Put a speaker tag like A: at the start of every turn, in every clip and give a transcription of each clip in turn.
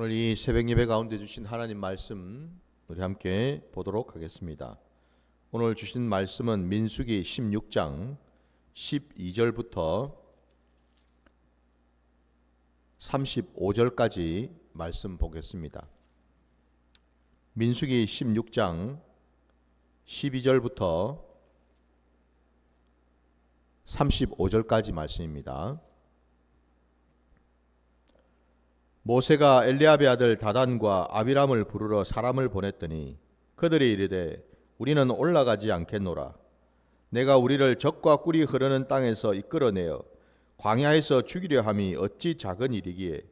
A: 오늘 이 새벽 예배 가운데 주신 하나님 말씀 우리 함께 보도록 하겠습니다. 오늘 주신 말씀은 민수기 16장 12절부터 35절까지 말씀 보겠습니다. 민수기 16장 12절부터 35절까지 말씀입니다. 모세가 엘리압의 아들 다단과 아비람을 부르러 사람을 보냈더니 그들이 이르되 우리는 올라가지 않겠노라. 내가 우리를 적과 꿀이 흐르는 땅에서 이끌어내어 광야에서 죽이려 함이 어찌 작은 일이기에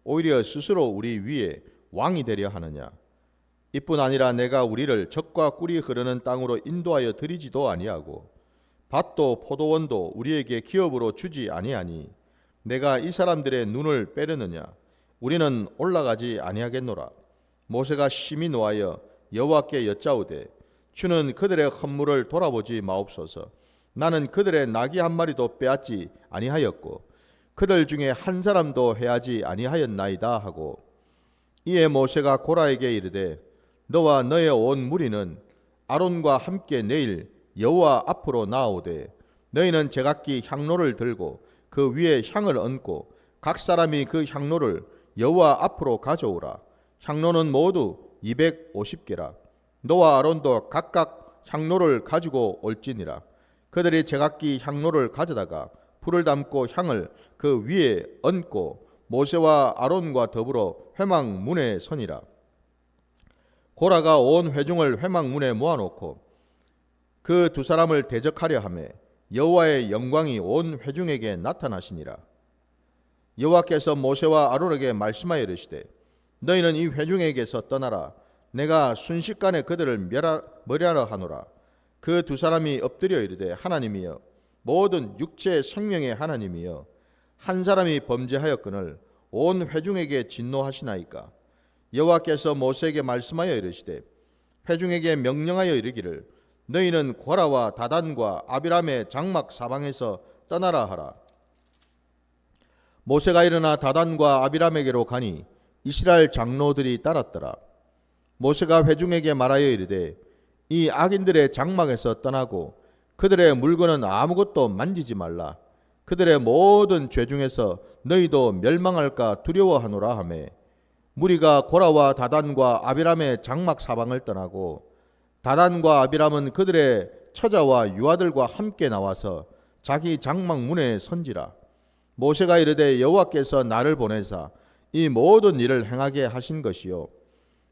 A: 오히려 스스로 우리 위에 왕이 되려 하느냐. 이뿐 아니라 내가 우리를 적과 꿀이 흐르는 땅으로 인도하여 드리지도 아니하고 밭도 포도원도 우리에게 기업으로 주지 아니하니 내가 이 사람들의 눈을 빼려느냐. 우리는 올라가지 아니하겠노라. 모세가 심히 노하여 여호와께 여짜오되 주는 그들의 헌물을 돌아보지 마옵소서. 나는 그들의 나귀 한 마리도 빼앗지 아니하였고 그들 중에 한 사람도 해하지 아니하였나이다 하고, 이에 모세가 고라에게 이르되 너와 너의 온 무리는 아론과 함께 내일 여호와 앞으로 나아오되 너희는 제각기 향로를 들고 그 위에 향을 얹고 각 사람이 그 향로를 여호와 앞으로 가져오라. 향로는 모두 250개라. 너와 아론도 각각 향로를 가지고 올지니라. 그들이 제각기 향로를 가져다가 불을 담고 향을 그 위에 얹고 모세와 아론과 더불어 회막문에 서니라. 고라가 온 회중을 회막문에 모아놓고 그 두 사람을 대적하려 하매 여호와의 영광이 온 회중에게 나타나시니라. 여호와께서 모세와 아론에게 말씀하여 이르시되 너희는 이 회중에게서 떠나라. 내가 순식간에 그들을 멸하려 하노라. 그 두 사람이 엎드려 이르되 하나님이여 모든 육체 생명의 하나님이여 한 사람이 범죄하였거늘 온 회중에게 진노하시나이까. 여호와께서 모세에게 말씀하여 이르시되 회중에게 명령하여 이르기를 너희는 고라와 다단과 아비람의 장막 사방에서 떠나라 하라. 모세가 일어나 다단과 아비람에게로 가니 이스라엘 장로들이 따랐더라. 모세가 회중에게 말하여 이르되 이 악인들의 장막에서 떠나고 그들의 물건은 아무것도 만지지 말라. 그들의 모든 죄 중에서 너희도 멸망할까 두려워하노라 하매 무리가 고라와 다단과 아비람의 장막 사방을 떠나고 다단과 아비람은 그들의 처자와 유아들과 함께 나와서 자기 장막 문에 선지라. 모세가 이르되 여호와께서 나를 보내사 이 모든 일을 행하게 하신 것이요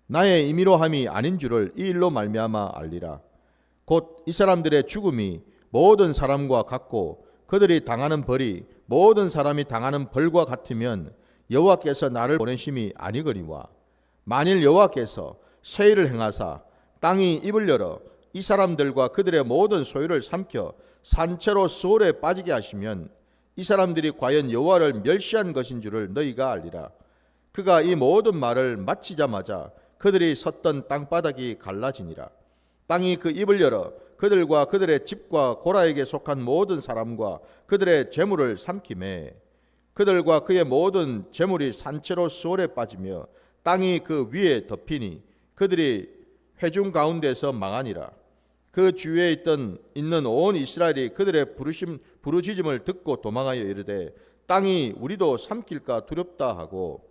A: 나의 임의로 함이 아닌 줄을 이 일로 말미암아 알리라. 곧 이 사람들의 죽음이 모든 사람과 같고 그들이 당하는 벌이 모든 사람이 당하는 벌과 같으면 여호와께서 나를 보내심이 아니거니와 만일 여호와께서 새 일을 행하사 땅이 입을 열어 이 사람들과 그들의 모든 소유를 삼켜 산채로 수월에 빠지게 하시면 이 사람들이 과연 여호와를 멸시한 것인 줄을 너희가 알리라. 그가 이 모든 말을 마치자마자 그들이 섰던 땅바닥이 갈라지니라. 땅이 그 입을 열어 그들과 그들의 집과 고라에게 속한 모든 사람과 그들의 재물을 삼키매 그들과 그의 모든 재물이 산채로 수월에 빠지며 땅이 그 위에 덮이니 그들이 회중 가운데서 망하니라. 그 주위에 있는 온 이스라엘이 그들의 부르짖음을 듣고 도망하여 이르되 땅이 우리도 삼킬까 두렵다 하고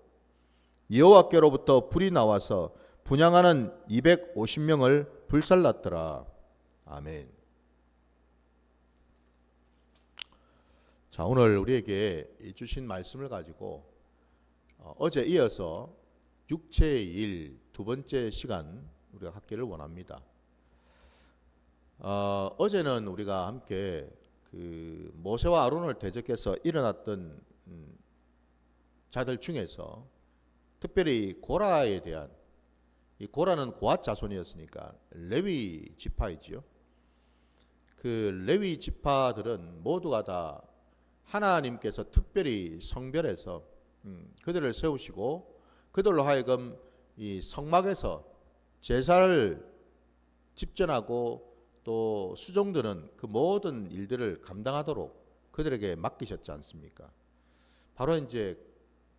A: 여호와께로부터 불이 나와서 분향하는 250명을 불살랐더라. 아멘. 자, 오늘 우리에게 주신 말씀을 가지고 어제 이어서 육체의 일 두 번째 시간 우리가 갖기를 원합니다. 어제는 우리가 함께 그 모세와 아론을 대적해서 일어났던 자들 중에서 특별히 고라에 대한, 이 고라는 고앗 자손이었으니까 레위 지파이지요. 그 레위 지파들은 모두가 다 하나님께서 특별히 성별해서 그들을 세우시고 그들로 하여금 이 성막에서 제사를 집전하고 또 수종드는 그 모든 일들을 감당하도록 그들에게 맡기셨지 않습니까? 바로 이제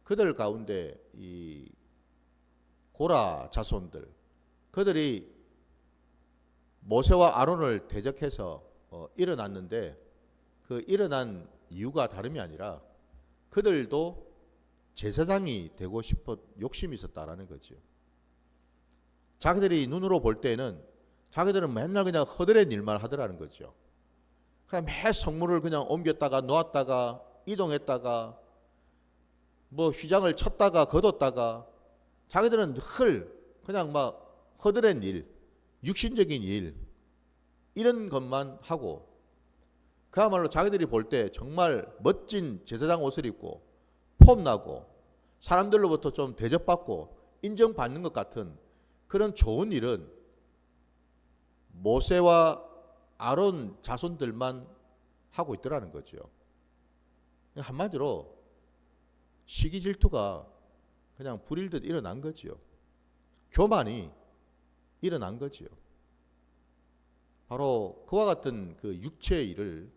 A: 그들 가운데 이 고라 자손들, 그들이 모세와 아론을 대적해서 일어났는데, 그 일어난 이유가 다름이 아니라 그들도 제사장이 되고 싶어 욕심이 있었다라는 거죠. 자기들이 눈으로 볼 때는 자기들은 맨날 그냥 허드렛 일만 하더라는 거죠. 그냥 매 성물을 그냥 옮겼다가 놓았다가 이동했다가 뭐 휘장을 쳤다가 걷었다가, 자기들은 늘 그냥 막 허드렛 일, 육신적인 일, 이런 것만 하고, 그야말로 자기들이 볼 때 정말 멋진 제사장 옷을 입고 폼나고 사람들로부터 좀 대접받고 인정받는 것 같은 그런 좋은 일은 모세와 아론 자손들만 하고 있더라는 거죠. 한마디로 시기 질투가 그냥 불일듯 일어난 거죠. 교만이 일어난 거죠. 바로 그와 같은 그 육체의 일을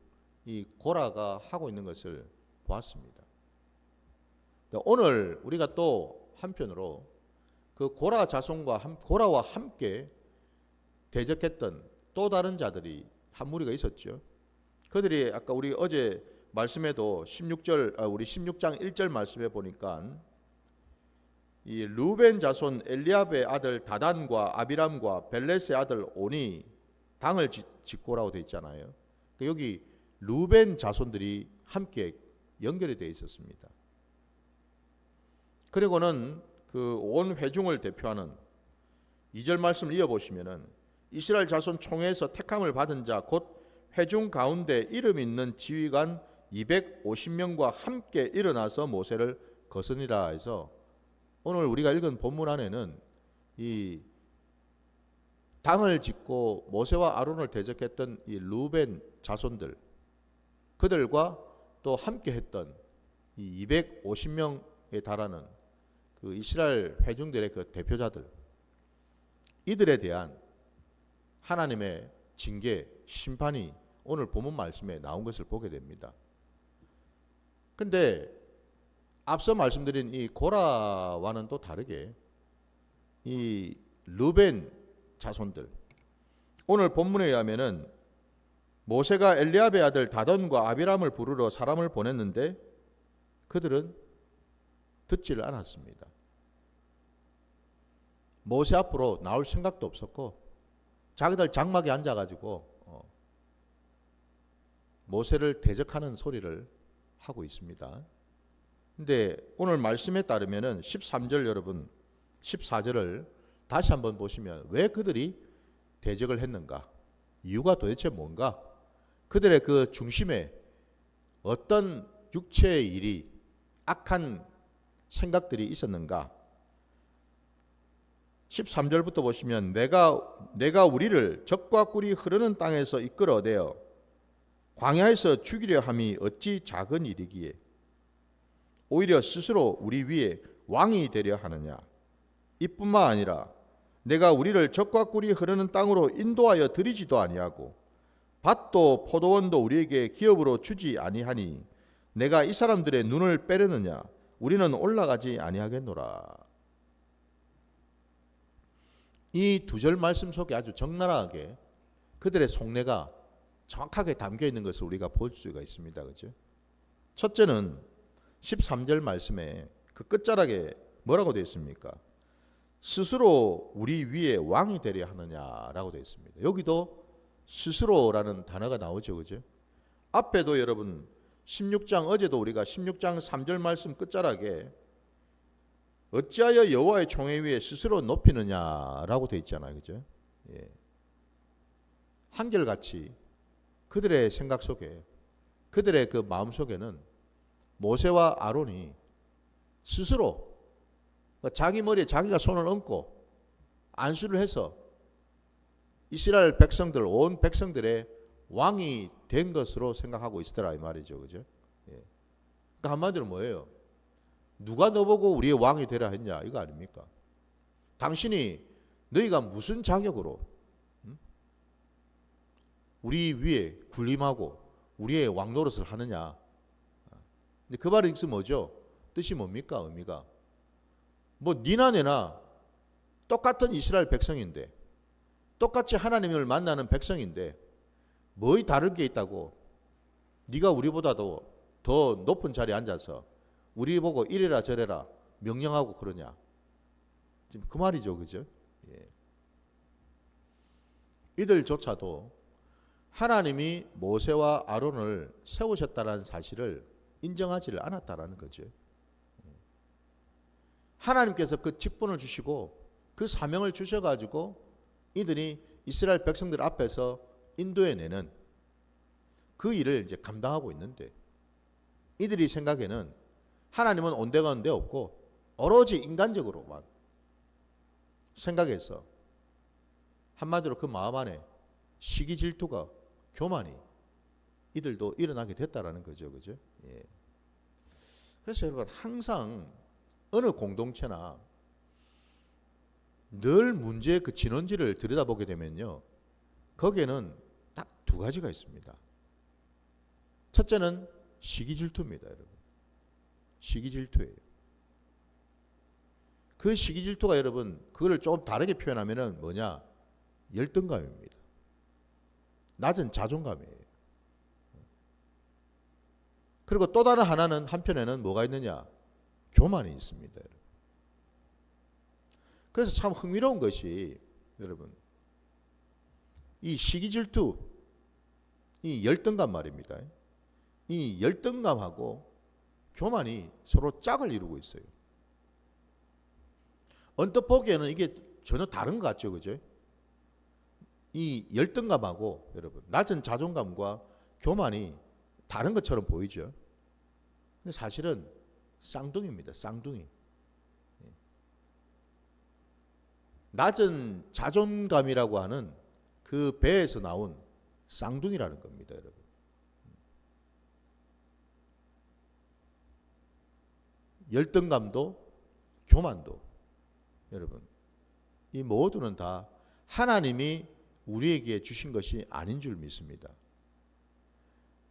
A: 이 고라가 하고 있는 것을 보았습니다. 오늘 우리가 또 한편으로 그 고라 자손과 고라와 함께 대적했던 또 다른 자들이 한 무리가 있었죠. 그들이 아까 우리 어제 말씀에도 우리 16장 1절 말씀에 보니까 이 루벤 자손 엘리압의 아들 다단과 아비람과 벨렛의 아들 온이 당을 짓고라고 되어 있잖아요. 여기 루벤 자손들이 함께 연결이 되어 있었습니다. 그리고는 그 온 회중을 대표하는 2절 말씀을 이어보시면은 이스라엘 자손 총회에서 택함을 받은 자 곧 회중 가운데 이름 있는 지휘관 250명과 함께 일어나서 모세를 거스니라 해서, 오늘 우리가 읽은 본문 안에는 이 당을 짓고 모세와 아론을 대적했던 이 루벤 자손들, 그들과 또 함께 했던 이 250명에 달하는 그 이스라엘 회중들의 그 대표자들, 이들에 대한 하나님의 징계, 심판이 오늘 본문 말씀에 나온 것을 보게 됩니다. 근데 앞서 말씀드린 이 고라와는 또 다르게 이 르벤 자손들, 오늘 본문에 의하면은 모세가 엘리압의 아들 다돈과 아비람을 부르러 사람을 보냈는데 그들은 듣지를 않았습니다. 모세 앞으로 나올 생각도 없었고 자기들 장막에 앉아가지고 모세를 대적하는 소리를 하고 있습니다. 근데 오늘 말씀에 따르면은 13절 여러분 14절을 다시 한번 보시면 왜 그들이 대적을 했는가? 이유가 도대체 뭔가? 그들의 그 중심에 어떤 육체의 일이, 악한 생각들이 있었는가? 13절부터 보시면 내가 우리를 적과 꿀이 흐르는 땅에서 이끌어내어 광야에서 죽이려 함이 어찌 작은 일이기에 오히려 스스로 우리 위에 왕이 되려 하느냐? 이뿐만 아니라 내가 우리를 적과 꿀이 흐르는 땅으로 인도하여 드리지도 아니하고 밭도 포도원도 우리에게 기업으로 주지 아니하니 내가 이 사람들의 눈을 빼려느냐? 우리는 올라가지 아니하겠노라. 이 두 절 말씀 속에 아주 적나라하게 그들의 속내가 정확하게 담겨 있는 것을 우리가 볼 수가 있습니다. 그렇죠? 첫째는 13절 말씀에 그 끝자락에 뭐라고 되어 있습니까? 스스로 우리 위에 왕이 되려 하느냐라고 되어 있습니다. 여기도 스스로라는 단어가 나오죠. 그죠? 앞에도 여러분 16장, 어제도 우리가 16장 3절 말씀 끝자락에 어찌하여 여호와의 총회 위에 스스로 높이느냐라고 되어 있잖아요. 그죠? 예. 한결같이 그들의 생각 속에, 그들의 그 마음 속에는 모세와 아론이 스스로 자기 머리에 자기가 손을 얹고 안수를 해서 이스라엘 백성들, 온 백성들의 왕이 된 것으로 생각하고 있더라 이 말이죠. 그죠? 예. 그러니까 한마디로 뭐예요? 누가 너보고 우리의 왕이 되라 했냐 이거 아닙니까? 당신이 너희가 무슨 자격으로 우리 위에 군림하고 우리의 왕 노릇을 하느냐? 근데 그 말의 뜻이 뭐죠? 뜻이 뭡니까? 의미가 뭐 니나 내나 똑같은 이스라엘 백성인데, 똑같이 하나님을 만나는 백성인데 뭐의 다를 게 있다고 네가 우리보다도 더 높은 자리에 앉아서 우리 보고 이래라 저래라 명령하고 그러냐. 지금 그 말이죠. 그죠? 예. 이들조차도 하나님이 모세와 아론을 세우셨다는 사실을 인정하지를 않았다라는 거죠. 하나님께서 그 직분을 주시고 그 사명을 주셔가지고 이들이 이스라엘 백성들 앞에서 인도해내는 그 일을 이제 감당하고 있는데, 이들이 생각에는 하나님은 온데간데 없고 오로지 인간적으로만 생각해서 한마디로 그 마음 안에 시기 질투가 교만이 이들도 일어나게 됐다라는 거죠. 그죠? 예. 그래서 여러분 항상 어느 공동체나 늘 문제의 그 진원지를 들여다보게 되면요, 거기에는 딱 두 가지가 있습니다. 첫째는 시기 질투입니다. 여러분, 시기 질투예요. 그 시기 질투가 여러분 그거를 조금 다르게 표현하면은 뭐냐, 열등감입니다. 낮은 자존감이에요. 그리고 또 다른 하나는, 한편에는 뭐가 있느냐, 교만이 있습니다. 여러분. 그래서 참 흥미로운 것이 여러분, 이 시기 질투, 이 열등감 말입니다. 이 열등감하고 교만이 서로 짝을 이루고 있어요. 언뜻 보기에는 이게 전혀 다른 것 같죠. 그죠? 이 열등감하고 여러분 낮은 자존감과 교만이 다른 것처럼 보이죠. 근데 사실은 쌍둥이입니다. 쌍둥이. 낮은 자존감이라고 하는 그 배에서 나온 쌍둥이라는 겁니다. 여러분. 열등감도 교만도 여러분, 이 모두는 다 하나님이 우리에게 주신 것이 아닌 줄 믿습니다.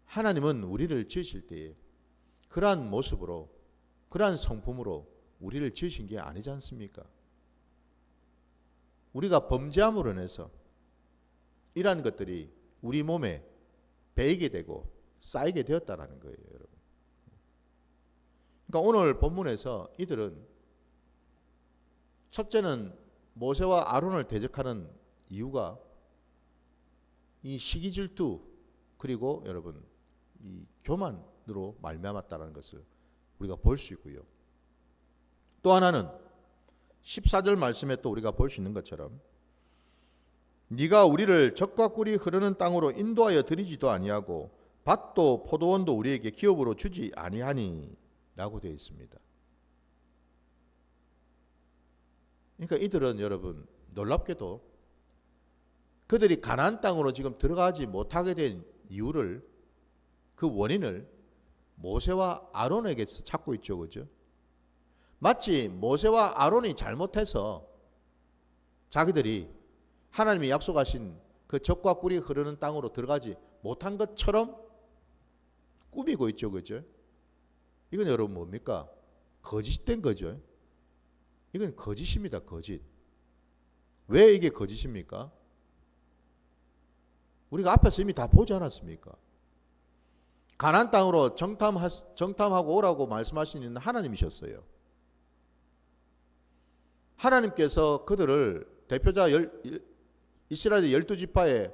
A: 하나님은 우리를 지으실 때에 그러한 모습으로, 그러한 성품으로 우리를 지으신 게 아니지 않습니까? 우리가 범죄함으로 인해서 이러한 것들이 우리 몸에 배이게 되고 쌓이게 되었다라는 거예요, 여러분. 그러니까 오늘 본문에서 이들은 첫째는 모세와 아론을 대적하는 이유가 이 시기 질투, 그리고 여러분 이 교만으로 말미암았다는 것을 우리가 볼 수 있고요. 또 하나는 14절 말씀에 또 우리가 볼 수 있는 것처럼 네가 우리를 적과 꿀이 흐르는 땅으로 인도하여 드리지도 아니하고 밭도 포도원도 우리에게 기업으로 주지 아니하니 라고 되어 있습니다. 그러니까 이들은 여러분 놀랍게도 그들이 가나안 땅으로 지금 들어가지 못하게 된 이유를, 그 원인을 모세와 아론에게서 찾고 있죠. 그죠? 마치 모세와 아론이 잘못해서 자기들이 하나님이 약속하신 그 적과 꿀이 흐르는 땅으로 들어가지 못한 것처럼 꾸미고 있죠. 그죠? 이건 여러분 뭡니까? 거짓된 거죠. 이건 거짓입니다. 거짓. 왜 이게 거짓입니까? 우리가 앞에서 이미 다 보지 않았습니까? 가나안 땅으로 정탐하고 오라고 말씀하시는 하나님이셨어요. 하나님께서 그들을 대표자 이스라엘 12지파의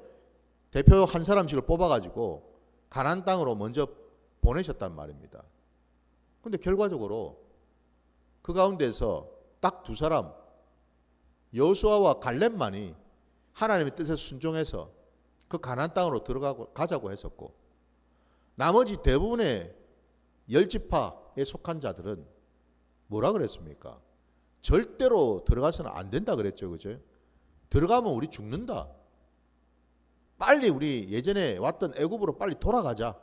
A: 대표 한 사람씩을 뽑아가지고 가나안 땅으로 먼저 보내셨단 말입니다. 그런데 결과적으로 그 가운데서 딱 두 사람, 여호수아와 갈렙만이 하나님의 뜻에 순종해서 그 가나안 땅으로 가자고 했었고, 나머지 대부분의 10지파에 속한 자들은 뭐라 그랬습니까? 절대로 들어가서는 안 된다 그랬죠. 그죠? 들어가면 우리 죽는다. 빨리 우리 예전에 왔던 애굽으로 빨리 돌아가자.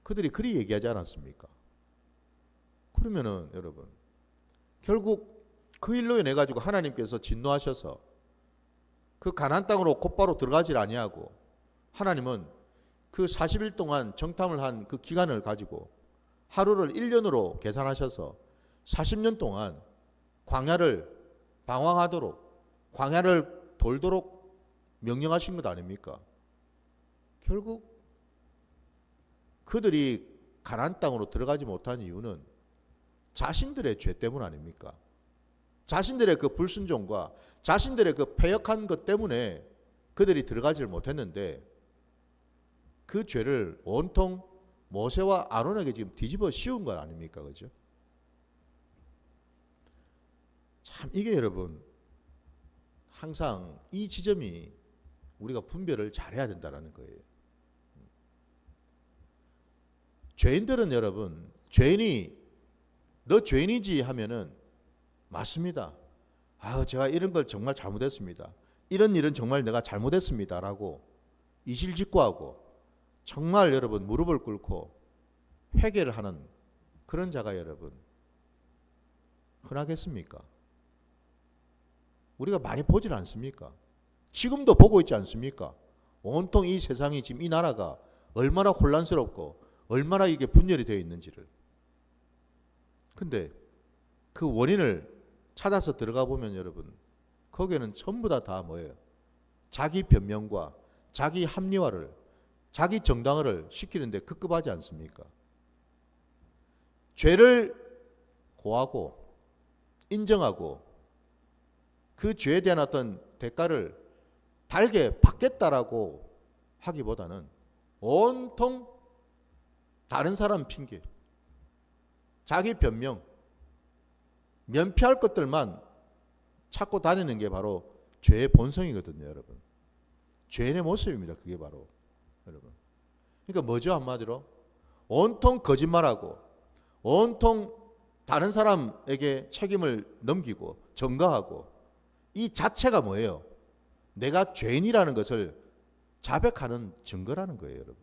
A: 그들이 그리 얘기하지 않았습니까? 그러면은 여러분, 결국 그 일로 인해 가지고 하나님께서 진노하셔서 그 가나안 땅으로 곧바로 들어가질 아니하고, 하나님은 그 40일 동안 정탐을 한 그 기간을 가지고 하루를 1년으로 계산하셔서 40년 동안 광야를 방황하도록, 광야를 돌도록 명령하신 것 아닙니까? 결국 그들이 가나안 땅으로 들어가지 못한 이유는 자신들의 죄 때문 아닙니까? 자신들의 그 불순종과 자신들의 그 패역한 것 때문에 그들이 들어가지를 못했는데, 그 죄를 온통 모세와 아론에게 지금 뒤집어 씌운 것 아닙니까? 그죠? 참 이게 여러분 항상 이 지점이 우리가 분별을 잘해야 된다는 거예요. 죄인들은 여러분, 죄인이 너 죄인이지 하면은 맞습니다. 제가 이런 걸 정말 잘못했습니다. 이런 일은 정말 내가 잘못했습니다. 라고 이실직고하고 정말 여러분 무릎을 꿇고 회개를 하는 그런 자가 여러분 흔하겠습니까? 우리가 많이 보질 않습니까? 지금도 보고 있지 않습니까? 온통 이 세상이 지금 이 나라가 얼마나 혼란스럽고 얼마나 이게 분열이 되어 있는지를. 근데 그 원인을 찾아서 들어가 보면 여러분 거기에는 전부 다 뭐예요? 자기 변명과 자기 합리화를, 자기 정당화를 시키는데 급급하지 않습니까? 죄를 고하고 인정하고 그 죄에 대한 어떤 대가를 달게 받겠다라고 하기보다는 온통 다른 사람 핑계, 자기 변명, 면피할 것들만 찾고 다니는 게 바로 죄의 본성이거든요, 여러분. 죄인의 모습입니다. 그게 바로 여러분. 그러니까 뭐죠, 한마디로? 온통 거짓말하고 온통 다른 사람에게 책임을 넘기고 전가하고, 이 자체가 뭐예요? 내가 죄인이라는 것을 자백하는 증거라는 거예요, 여러분.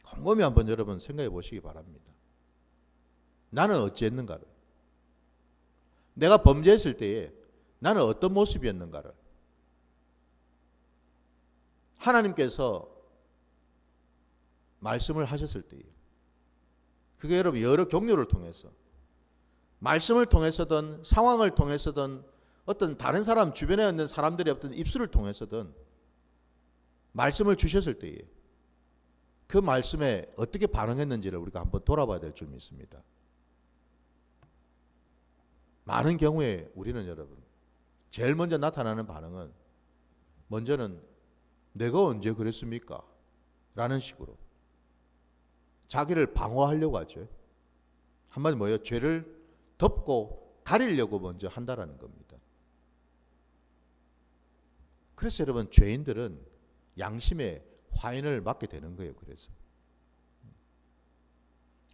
A: 곰곰이 한번 여러분 생각해 보시기 바랍니다. 나는 어찌했는가를, 내가 범죄했을 때에 나는 어떤 모습이었는가를 하나님께서 말씀을 하셨을 때에, 그게 여러분 여러 경로를 통해서, 말씀을 통해서든 상황을 통해서든 어떤 다른 사람 주변에 있는 사람들의 어떤 입술을 통해서든 말씀을 주셨을 때에 그 말씀에 어떻게 반응했는지를 우리가 한번 돌아봐야 될 줄 믿습니다. 많은 경우에 우리는 여러분 제일 먼저 나타나는 반응은 먼저는 내가 언제 그랬습니까? 라는 식으로 자기를 방어하려고 하죠. 한마디 뭐예요? 죄를 덮고 가리려고 먼저 한다라는 겁니다. 그래서 여러분 죄인들은 양심의 화인을 맞게 되는 거예요. 그래서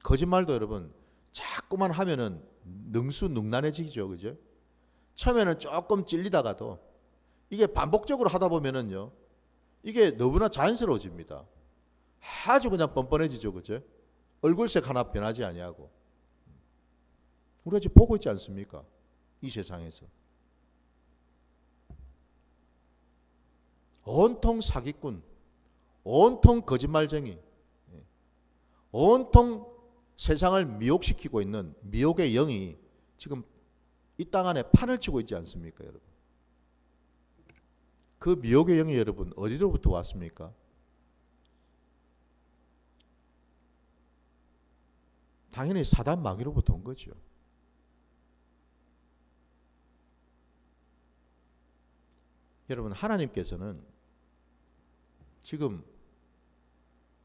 A: 거짓말도 여러분 자꾸만 하면은 능수능란해지죠, 그죠? 처음에는 조금 찔리다가도 이게 반복적으로 하다 보면은요, 이게 너무나 자연스러워집니다. 아주 그냥 뻔뻔해지죠, 그죠? 얼굴색 하나 변하지 아니하고. 우리가 지금 보고 있지 않습니까? 이 세상에서 온통 사기꾼, 온통 거짓말쟁이, 온통 세상을 미혹시키고 있는 미혹의 영이 지금 이 땅 안에 판을 치고 있지 않습니까, 여러분? 그 미혹의 영이 여러분 어디로부터 왔습니까? 당연히 사단 마귀로부터 온 거죠. 여러분 하나님께서는 지금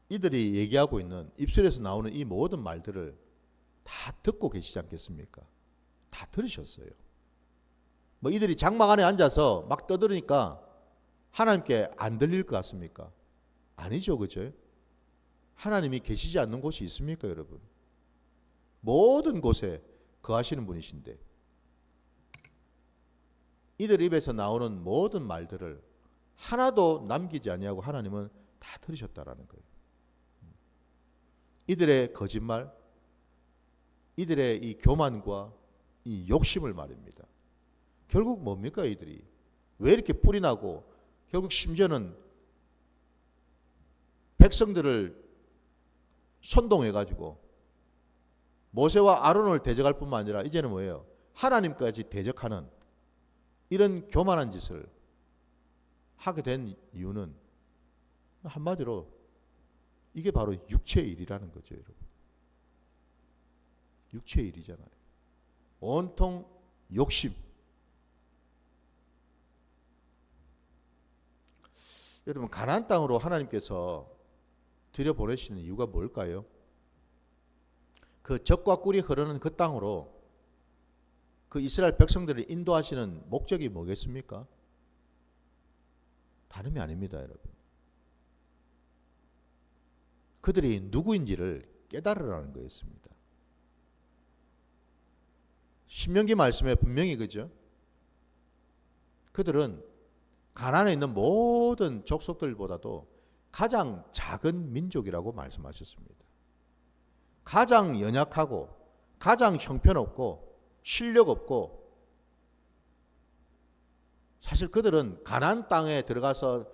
A: 이들이 얘기하고 있는 입술에서 나오는 이 모든 말들을 다 듣고 계시지 않겠습니까? 다 들으셨어요. 뭐 이들이 장막 안에 앉아서 막 떠들으니까 하나님께 안 들릴 것 같습니까? 아니죠, 그죠? 하나님이 계시지 않는 곳이 있습니까, 여러분? 모든 곳에 거하시는 분이신데 이들 입에서 나오는 모든 말들을 하나도 남기지 아니하고 하나님은 다 들으셨다라는 거예요. 이들의 거짓말, 이들의 이 교만과 이 욕심을 말입니다. 결국 뭡니까, 이들이? 왜 이렇게 뿔이 나고 결국 심지어는 백성들을 선동해 가지고 모세와 아론을 대적할 뿐만 아니라 이제는 뭐예요? 하나님까지 대적하는 이런 교만한 짓을 하게 된 이유는 한마디로 이게 바로 육체의 일이라는 거죠, 여러분. 육체의 일이잖아요. 온통 욕심. 여러분, 가나안 땅으로 하나님께서 들여보내시는 이유가 뭘까요? 그 젖과 꿀이 흐르는 그 땅으로 그 이스라엘 백성들을 인도하시는 목적이 뭐겠습니까? 다름이 아닙니다, 여러분. 그들이 누구인지를 깨달으라는 거였습니다. 신명기 말씀에 분명히 그죠? 그들은 가나안에 있는 모든 족속들보다도 가장 작은 민족이라고 말씀하셨습니다. 가장 연약하고 가장 형편없고 실력 없고, 사실 그들은 가나안 땅에 들어가서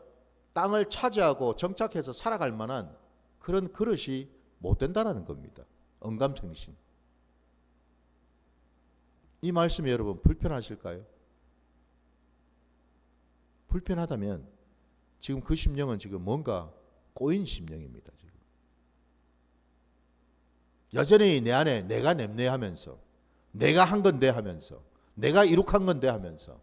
A: 땅을 차지하고 정착해서 살아갈 만한 그런 그릇이 못 된다라는 겁니다. 언감생심. 이 말씀이 여러분 불편하실까요? 불편하다면 지금 그 심령은 지금 뭔가 꼬인 심령입니다. 지금 여전히 내 안에 내가 냄내하면서 내가 한 건데 하면서 내가 이룩한 건데 하면서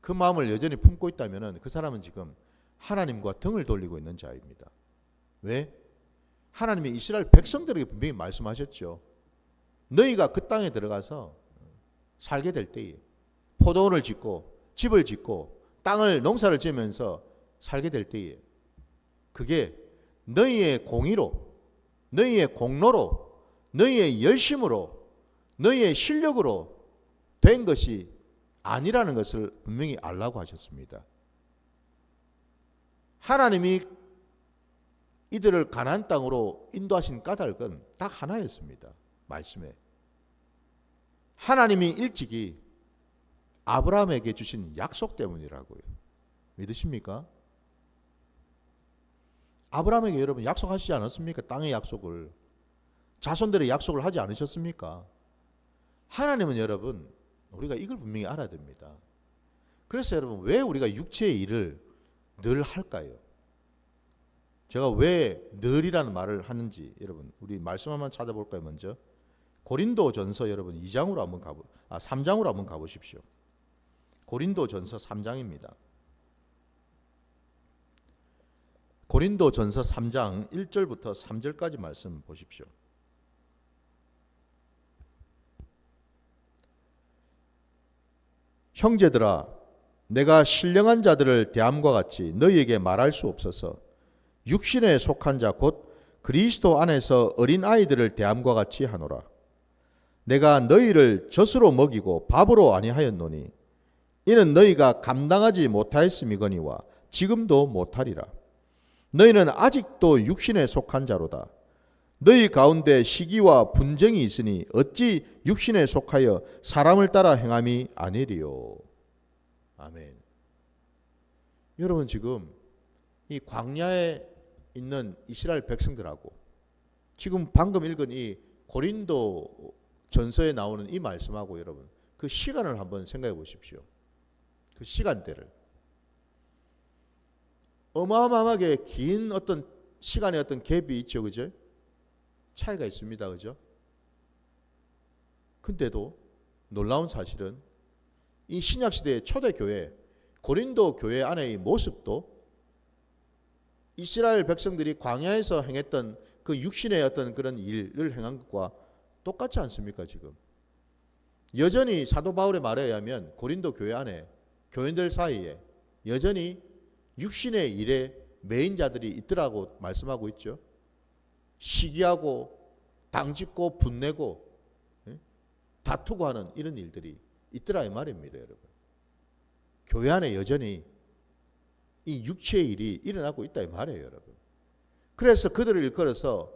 A: 그 마음을 여전히 품고 있다면 그 사람은 지금 하나님과 등을 돌리고 있는 자입니다. 왜? 하나님이 이스라엘 백성들에게 분명히 말씀하셨죠. 너희가 그 땅에 들어가서 살게 될 때에 포도원을 짓고 집을 짓고 땅을 농사를 지으면서 살게 될 때에 그게 너희의 공의로, 너희의 공로로, 너희의 열심으로, 너희의 실력으로 된 것이 아니라는 것을 분명히 알라고 하셨습니다. 하나님이 이들을 가나안 땅으로 인도하신 까닭은 딱 하나였습니다. 말씀에 하나님이 일찍이 아브라함에게 주신 약속 때문이라고요. 믿으십니까? 아브라함에게 여러분 약속하시지 않았습니까? 땅의 약속을, 자손들의 약속을 하지 않으셨습니까? 하나님은 여러분, 우리가 이걸 분명히 알아야 됩니다. 그래서 여러분, 왜 우리가 육체의 일을 늘 할까요? 제가 왜 늘이라는 말을 하는지 여러분, 우리 말씀 한번 찾아볼까요? 먼저 고린도전서 여러분 2장으로 한번 3장으로 한번 가보십시오. 고린도전서 3장입니다. 고린도전서 3장 1절부터 3절까지 말씀 보십시오. 형제들아, 내가 신령한 자들을 대함과 같이 너희에게 말할 수 없어서 육신에 속한 자 곧 그리스도 안에서 어린 아이들을 대함과 같이 하노라. 내가 너희를 젖으로 먹이고 밥으로 아니하였노니 이는 너희가 감당하지 못하였음이거니와 지금도 못하리라. 너희는 아직도 육신에 속한 자로다. 너희 가운데 시기와 분쟁이 있으니 어찌 육신에 속하여 사람을 따라 행함이 아니리요. 아멘. 여러분, 지금 이 광야에 있는 이스라엘 백성들하고 지금 방금 읽은 이 고린도 전서에 나오는 이 말씀하고 여러분 그 시간을 한번 생각해 보십시오. 그 시간대를 어마어마하게 긴 어떤 시간의 어떤 갭이 있죠, 그죠? 차이가 있습니다, 그죠? 근데도 놀라운 사실은 이 신약 시대의 초대 교회 고린도 교회 안의 모습도 이스라엘 백성들이 광야에서 행했던 그 육신의 어떤 그런 일을 행한 것과 똑같지 않습니까, 지금? 여전히 사도 바울의 말에 의하면 고린도 교회 안에 교인들 사이에 여전히 육신의 일에 매인 자들이 있더라고 말씀하고 있죠. 시기하고 당짓고 분내고 다투고 하는 이런 일들이 있더라 이 말입니다, 여러분. 교회 안에 여전히 이 육체의 일이 일어나고 있다 이 말이에요, 여러분. 그래서 그들을 일컬어서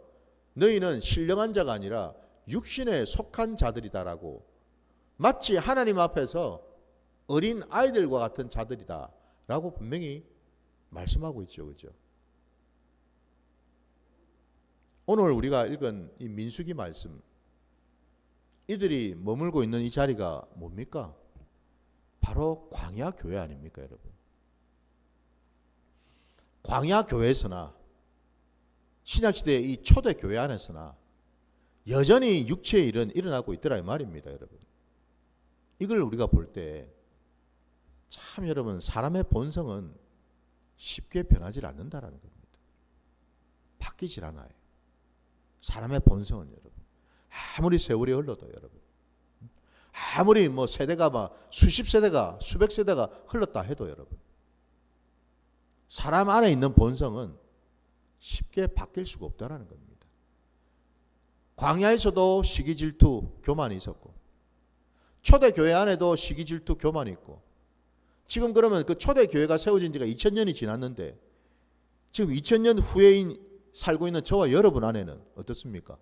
A: 너희는 신령한 자가 아니라 육신에 속한 자들이다라고, 마치 하나님 앞에서 어린 아이들과 같은 자들이다라고 분명히 말씀하고 있죠, 그죠? 오늘 우리가 읽은 이 민수기 말씀, 이들이 머물고 있는 이 자리가 뭡니까? 바로 광야 교회 아닙니까, 여러분? 광야 교회에서나 신약시대의 이 초대 교회 안에서나 여전히 육체의 일은 일어나고 있더라 이 말입니다, 여러분. 이걸 우리가 볼 때 참 여러분, 사람의 본성은 쉽게 변하지 않는다라는 겁니다. 바뀌질 않아요. 사람의 본성은 여러분, 아무리 세월이 흘러도 여러분, 아무리 뭐 세대가 막 수십 세대가 수백 세대가 흘렀다 해도 여러분, 사람 안에 있는 본성은 쉽게 바뀔 수가 없다라는 겁니다. 광야에서도 시기 질투 교만이 있었고, 초대 교회 안에도 시기 질투 교만이 있고, 지금 그러면 그 초대 교회가 세워진 지가 2000년이 지났는데 지금 2000년 후에 살고 있는 저와 여러분 안에는 어떻습니까?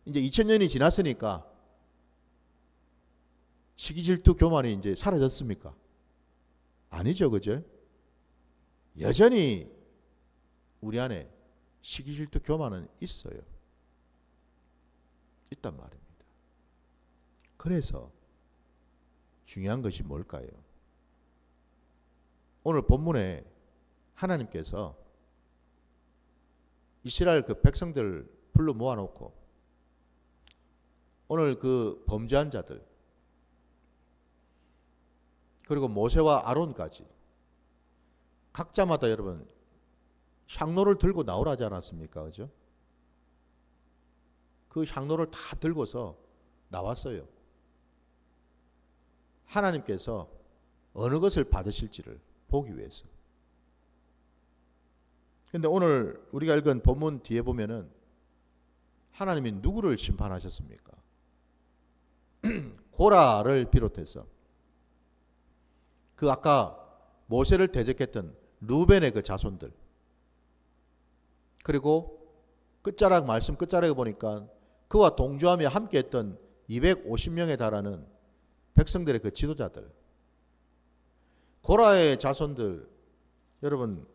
A: 이제 2000년이 지났으니까 시기 질투 교만이 이제 사라졌습니까? 아니죠, 그죠? 여전히 우리 안에 시기 질투 교만은 있어요. 있단 말입니다. 그래서 중요한 것이 뭘까요? 오늘 본문에 하나님께서 이스라엘 그 백성들 불러 모아놓고 오늘 그 범죄한 자들 그리고 모세와 아론까지 각자마다 여러분 향로를 들고 나오라지 않았습니까? 그죠? 그 향로를 다 들고서 나왔어요. 하나님께서 어느 것을 받으실지를 보기 위해서. 근데 오늘 우리가 읽은 본문 뒤에 보면은 하나님이 누구를 심판하셨습니까? 고라를 비롯해서 그 아까 모세를 대적했던 루벤의 그 자손들, 그리고 끝자락 말씀 끝자락에 보니까 그와 동조하며 함께했던 250명에 달하는 백성들의 그 지도자들, 고라의 자손들, 여러분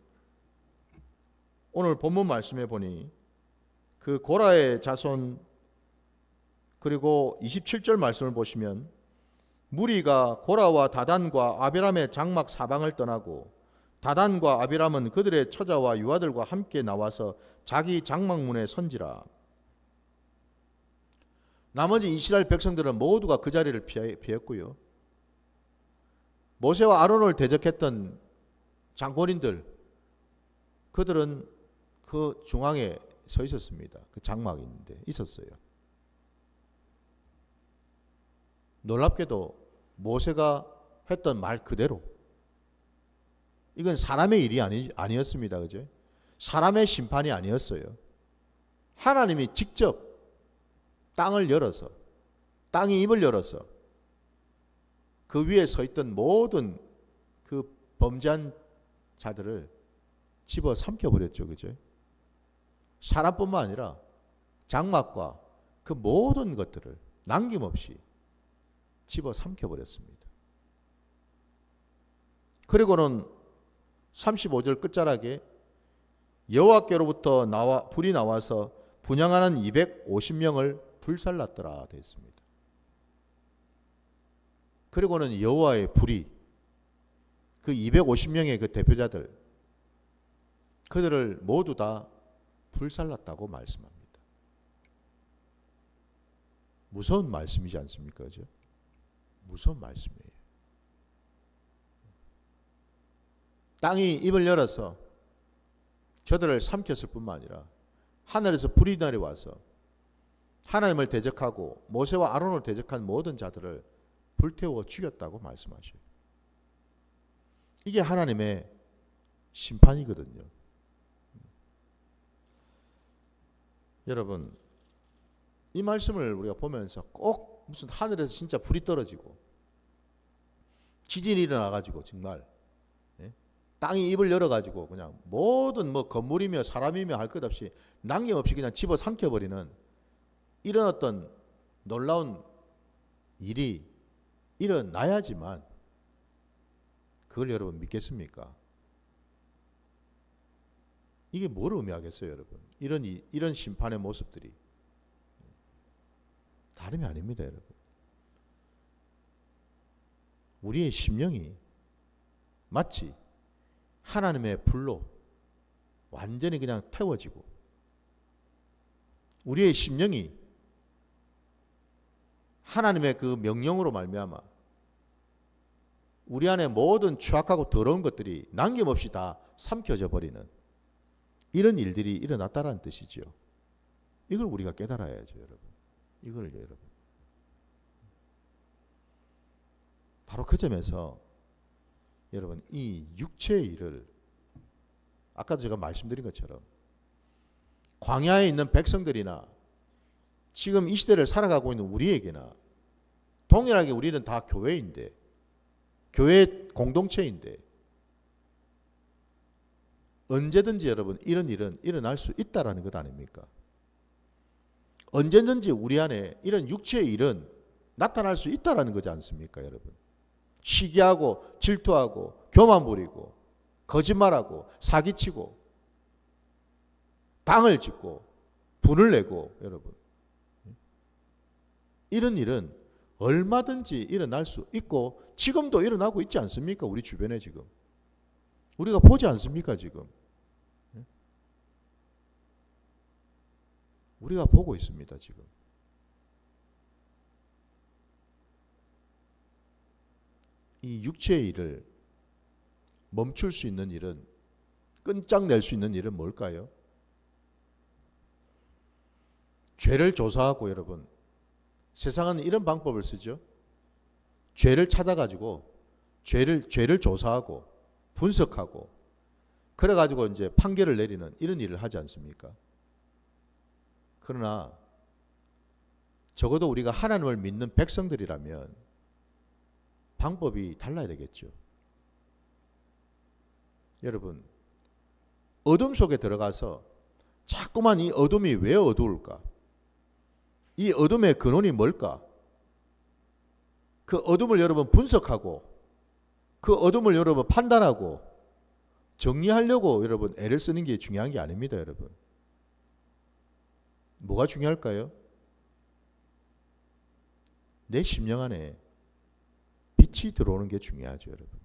A: 오늘 본문 말씀에 보니 그 고라의 자손, 그리고 27절 말씀을 보시면 무리가 고라와 다단과 아비람의 장막 사방을 떠나고 다단과 아비람은 그들의 처자와 유아들과 함께 나와서 자기 장막문에 선지라. 나머지 이스라엘 백성들은 모두가 그 자리를 피했고요. 모세와 아론을 대적했던 장본인들, 그들은 그 중앙에 서 있었습니다. 그 장막이 있는데 있었어요. 놀랍게도 모세가 했던 말 그대로, 이건 사람의 일이 아니었습니다. 그죠? 사람의 심판이 아니었어요. 하나님이 직접 땅을 열어서, 땅이 입을 열어서 그 위에 서 있던 모든 그 범죄한 자들을 집어 삼켜버렸죠. 그죠? 사람뿐만 아니라 장막과 그 모든 것들을 남김없이 집어 삼켜버렸습니다. 그리고는 35절 끝자락에 여호와께로부터 불이 나와서 분향하는 250명을 불살랐더라 되어 있습니다. 그리고는 여호와의 불이 그 250명의 그 대표자들, 그들을 모두 다 불살랐다고 말씀합니다. 무서운 말씀이지 않습니까? 그죠? 무서운 말씀이에요. 땅이 입을 열어서 저들을 삼켰을 뿐만 아니라 하늘에서 불이 내려와서 하나님을 대적하고 모세와 아론을 대적한 모든 자들을 불태워 죽였다고 말씀하셔요. 이게 하나님의 심판이거든요. 여러분, 이 말씀을 우리가 보면서 꼭 무슨 하늘에서 진짜 불이 떨어지고 지진이 일어나가지고 정말 땅이 입을 열어가지고 그냥 모든 뭐 건물이며 사람이며 할 것 없이 남김없이 그냥 집어 삼켜버리는 이런 어떤 놀라운 일이 일어나야지만 그걸 여러분 믿겠습니까? 이게 뭘 의미하겠어요, 여러분? 이런 심판의 모습들이 다름이 아닙니다, 여러분. 우리의 심령이 마치 하나님의 불로 완전히 그냥 태워지고, 우리의 심령이 하나님의 그 명령으로 말미암아 우리 안에 모든 추악하고 더러운 것들이 남김없이 다 삼켜져 버리는 이런 일들이 일어났다라는 뜻이죠. 이걸 우리가 깨달아야죠, 여러분. 이걸 여러분. 바로 그 점에서 여러분, 이 육체의 일을 아까도 제가 말씀드린 것처럼 광야에 있는 백성들이나 지금 이 시대를 살아가고 있는 우리에게나 동일하게 우리는 다 교회인데, 교회 공동체인데 언제든지 여러분 이런 일은 일어날 수 있다라는 것 아닙니까? 언제든지 우리 안에 이런 육체의 일은 나타날 수 있다라는 거지 않습니까, 여러분? 시기하고 질투하고 교만 부리고 거짓말하고 사기치고 당을 짓고 분을 내고, 여러분, 이런 일은 얼마든지 일어날 수 있고 지금도 일어나고 있지 않습니까? 우리 주변에 지금 우리가 보지 않습니까? 지금 우리가 보고 있습니다. 지금 이 육체의 일을 멈출 수 있는 일은, 끈짝낼 수 있는 일은 뭘까요? 죄를 조사하고, 여러분, 세상은 이런 방법을 쓰죠. 죄를 찾아가지고 죄를 조사하고 분석하고 그래가지고 이제 판결을 내리는 이런 일을 하지 않습니까? 그러나 적어도 우리가 하나님을 믿는 백성들이라면 방법이 달라야 되겠죠. 여러분, 어둠 속에 들어가서 자꾸만 이 어둠이 왜 어두울까? 이 어둠의 근원이 뭘까? 그 어둠을 여러분 분석하고 그 어둠을 여러분 판단하고 정리하려고 여러분 애를 쓰는 게 중요한 게 아닙니다, 여러분. 뭐가 중요할까요? 내 심령 안에 빛이 들어오는 게 중요하죠, 여러분.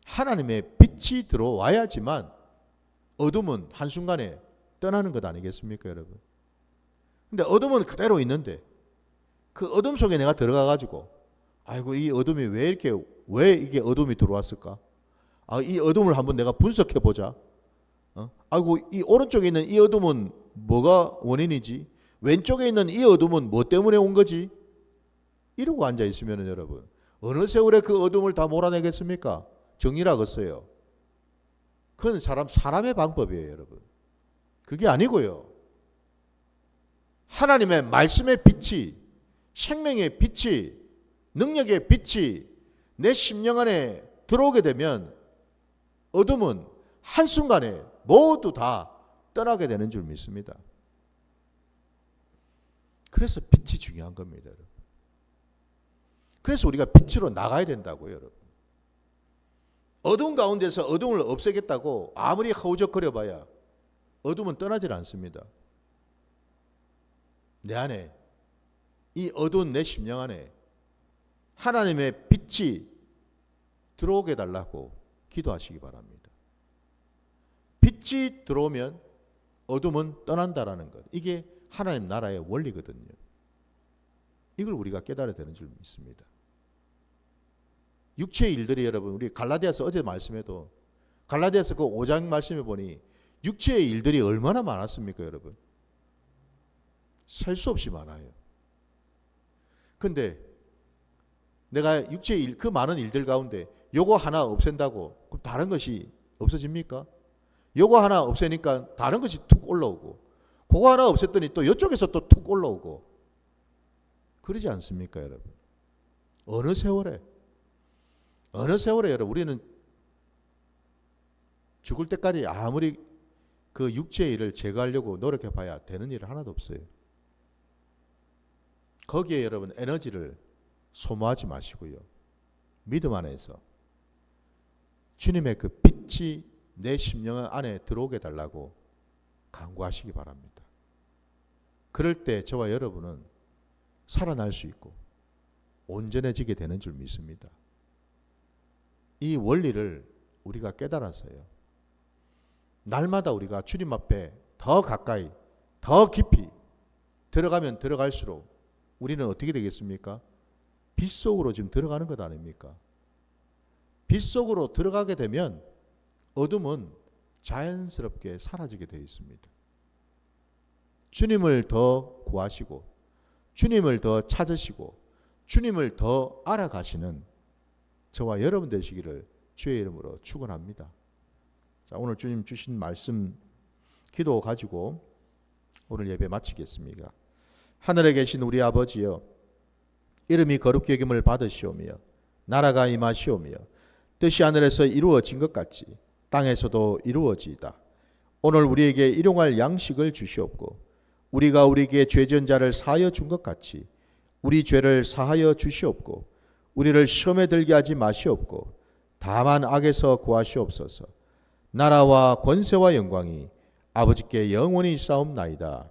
A: 하나님의 빛이 들어와야지만 어둠은 한순간에 떠나는 것 아니겠습니까, 여러분? 근데 어둠은 그대로 있는데 그 어둠 속에 내가 들어가 가지고 아이고 이 어둠이 왜 이게 어둠이 들어왔을까? 아, 이 어둠을 한번 내가 분석해 보자. 아이고 이 오른쪽에 있는 이 어둠은 뭐가 원인이지? 왼쪽에 있는 이 어둠은 뭐 때문에 온 거지? 이러고 앉아 있으면 여러분 어느 세월에 그 어둠을 다 몰아내겠습니까? 정리라겠어요. 그건 사람의 방법이에요, 여러분. 그게 아니고요. 하나님의 말씀의 빛이, 생명의 빛이, 능력의 빛이 내 심령 안에 들어오게 되면 어둠은 한순간에 모두 다 떠나게 되는 줄 믿습니다. 그래서 빛이 중요한 겁니다, 여러분. 그래서 우리가 빛으로 나가야 된다고요, 여러분. 어두운 가운데서 어둠을 없애겠다고 아무리 허우적거려 봐야 어둠은 떠나질 않습니다. 내 안에, 이 어두운 내 심령 안에 하나님의 빛이 들어오게 달라고 기도하시기 바랍니다. 빛이 들어오면 어둠은 떠난다라는 것. 이게 하나님 나라의 원리거든요. 이걸 우리가 깨달아야 되는 줄 믿습니다. 육체의 일들이 여러분, 우리 갈라디아서 어제 말씀에도 갈라디아서 그 5장 말씀해 보니 육체의 일들이 얼마나 많았습니까, 여러분? 셀 수 없이 많아요. 근데 내가 육체의 일, 그 많은 일들 가운데 요거 하나 없앤다고 그럼 다른 것이 없어집니까? 요거 하나 없애니까 다른 것이 툭 올라오고, 그거 하나 없앴더니 또 이쪽에서 또 툭 올라오고, 그러지 않습니까, 여러분? 어느 세월에 여러분, 우리는 죽을 때까지 아무리 그 육체의 일을 제거하려고 노력해 봐야 되는 일은 하나도 없어요. 거기에 여러분 에너지를 소모하지 마시고요. 믿음 안에서 주님의 그 빛이 내 심령 안에 들어오게 달라고 간구하시기 바랍니다. 그럴 때 저와 여러분은 살아날 수 있고 온전해지게 되는 줄 믿습니다. 이 원리를 우리가 깨달아서요, 날마다 우리가 주님 앞에 더 가까이, 더 깊이 들어가면 들어갈수록 우리는 어떻게 되겠습니까? 빛 속으로 지금 들어가는 것 아닙니까? 빛 속으로 들어가게 되면 어둠은 자연스럽게 사라지게 되어 있습니다. 주님을 더 구하시고 주님을 더 찾으시고 주님을 더 알아가시는 저와 여러분 되시기를 주의 이름으로 축원합니다. 자, 오늘 주님 주신 말씀 기도 가지고 오늘 예배 마치겠습니다. 하늘에 계신 우리 아버지여, 이름이 거룩히 여김을 받으시오며 나라가 임하시오며 뜻이 하늘에서 이루어진 것 같이 땅에서도 이루어지이다. 오늘 우리에게 일용할 양식을 주시옵고 우리가 우리에게 죄지은 자를 사하여 준 것 같이 우리 죄를 사하여 주시옵고 우리를 시험에 들게 하지 마시옵고 다만 악에서 구하시옵소서. 나라와 권세와 영광이 아버지께 영원히 있사옵나이다.